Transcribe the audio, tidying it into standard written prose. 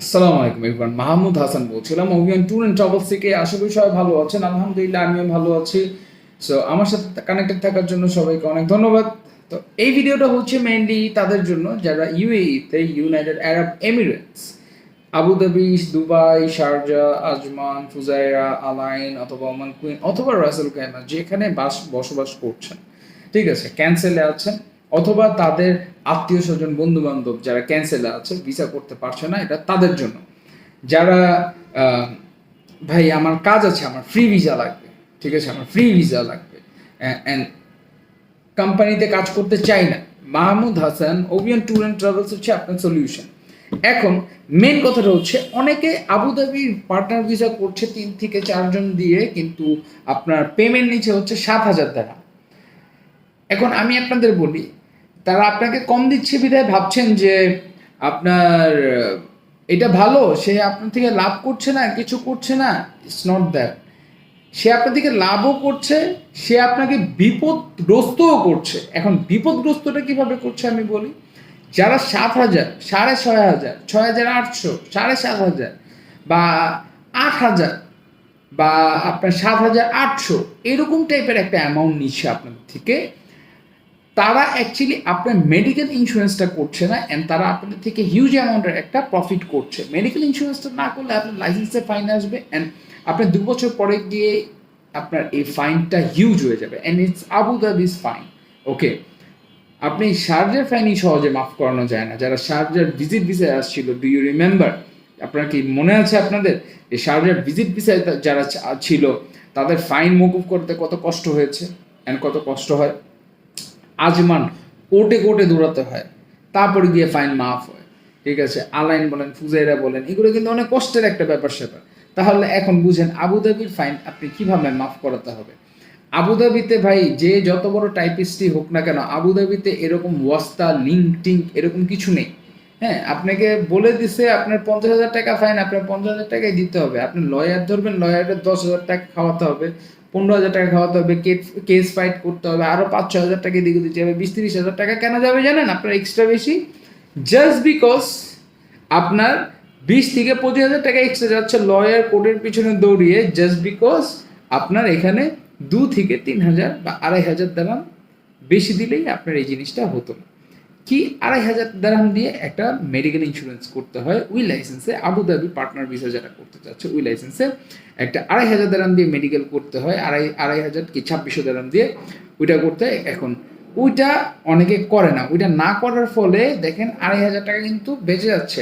আসসালামু আলাইকুম এভরিওয়ান, মাহমুদ হাসান বলছিলাম অভিয়ান ট্যুর অ্যান্ড ট্রাভেলস থেকে। আশা করি সবাই ভালো আছেন, আলহামদুলিল্লাহ আমিও ভালো আছি। সো আমার সাথে কানেক্টেড থাকার জন্য সবাইকে অনেক ধন্যবাদ। তো এই ভিডিওটা হচ্ছে মেইনলি তাদের জন্য যারা ইউএইতে, United Arab Emirates, Abu Dhabi, Dubai, Sharjah, Ajman, Fujairah, Al Ain অথবা ওমান কুইন অথবা রাসেল কাইমা যেখানে বসবাস করছেন, ঠিক আছে, ক্যান্সেলে আছেন, অথবা তাদের আত্মীয় স্বজন বন্ধু বান্ধব যারা ক্যান্সেলে আছে, ভিসা করতে পারছে না, এটা তাদের জন্য। যারা আহ, ভাই আমার কাজ আছে, আমার ফ্রি ভিসা লাগবে, ঠিক আছে, আমার ফ্রি ভিসা লাগবে অ্যান্ড কোম্পানিতে কাজ করতে চাই না, Mahmud Hasan Ovian tour and travels হচ্ছে আপনার সলিউশন। এখন মেন কথাটা হচ্ছে অনেকে আবুধাবির পার্টনার ভিসা করছে 3 থেকে 4 জন দিয়ে, কিন্তু আপনার পেমেন্ট নিচ্ছে হচ্ছে 7,000 টাকা। এখন আমি আপনাদের বলি, তারা আপনাকে কম দিচ্ছে বিধায় ভাবছেন যে আপনার এটা ভালো, সে আপনার থেকে লাভ করছে না, কিছু করছে না। It's not that. সে আপনার থেকে লাভও করছে, সে আপনাকে বিপদগ্রস্তও করছে। এখন বিপদগ্রস্তটা কিভাবে করছে আমি বলি। যারা 7,000, 6,500, 6,800, 7,500 বা 8,000 বা আপনার 7,800 এরকম টাইপের একটা অ্যামাউন্ট নিচ্ছে আপনাদের থেকে, তারা অ্যাকচুয়ালি আপনার মেডিকেল ইন্স্যুরেন্সটা করছে না, অ্যান্ড তারা আপনাদের থেকে হিউজ অ্যামাউন্টের একটা প্রফিট করছে। মেডিকেল ইন্স্যুরেন্সটা না করলে আপনার লাইসেন্সে ফাইন আসবে, অ্যান্ড আপনার 2 বছর পরে গিয়ে আপনার এই ফাইনটা হিউজ হয়ে যাবে, অ্যান্ড ইটস আবুধাবিজ ফাইন। ওকে, আপনি শারজার ফাইনই সহজে মাফ করানো যায় না। যারা শারজার ভিজিট ভিসায় আসছিল, ডু ইউ রিমেম্বার? আপনার কি মনে আছে আপনাদের এই শারজার ভিজিট ভিসায় যারা ছিল তাদের ফাইন মকুব করতে কত কষ্ট হয়েছে অ্যান্ড কত কষ্ট হয়? আজমান কোর্টে কোর্টে দৌড়াতে হয়, তারপরে গিয়ে ফাইন মাফ হয়, ঠিক আছে। আলাইন বলেন, ফুজাইরা বলেন, এগুলো কিন্তু অনেক কষ্টের একটা ব্যাপার স্যাপার। তাহলে এখন বুঝেন আবুধাবির ফাইন আপনি কিভাবে মাফ করাতে হবে। আবুধাবিতে ভাই যে যত বড় টাইপিস্টই হোক না কেন, আবুধাবিতে এরকম ওয়াস্তা লিঙ্ক টিঙ্ক এরকম কিছু নেই। হ্যাঁ, আপনাকে বলে দিছে আপনার 50,000 টাকা ফাইন, আপনার 50,000 টাকাই দিতে হবে। আপনি লয়ার ধরবেন, লয়ারের 10,000 টাকা খাওয়াতে হবে, 15,000 টাকা খাওয়াতে হবে, কেস ফাইট করতে হবে, আরো 5-6 হাজার টাকা দিকে দিতে হবে, 20-30 হাজার টাকা কেন যাবে জানেন আপনার এক্সট্রা বেশি? জাস্ট বিকজ আপনার 20 থেকে 25 হাজার টাকা এক্সট্রা যাচ্ছে লয়ার কোর্টের পিছনে দৌড়িয়ে, জাস্ট বিকজ আপনার এখানে 2 থেকে 3 হাজার বা 2,500 দিরহাম বেশি দিলেই আপনার এই জিনিসটা হতো না। কি 2,500 দিরহাম দিয়ে একটা মেডিকেল ইন্স্যুরেন্স করতে হয় ওই লাইসেন্সে। আবুধাবি পার্টনার ভিসা যারা করতে চাচ্ছে ওই লাইসেন্সে একটা 2,500 দিরহাম দিয়ে মেডিকেল করতে হয়, 2,500 কি 2,600 দিরহাম দিয়ে ওইটা করতে হয়। এখন ওইটা অনেকে করে না, ওইটা না করার ফলে দেখেন 2,500 টাকা কিন্তু বেঁচে যাচ্ছে।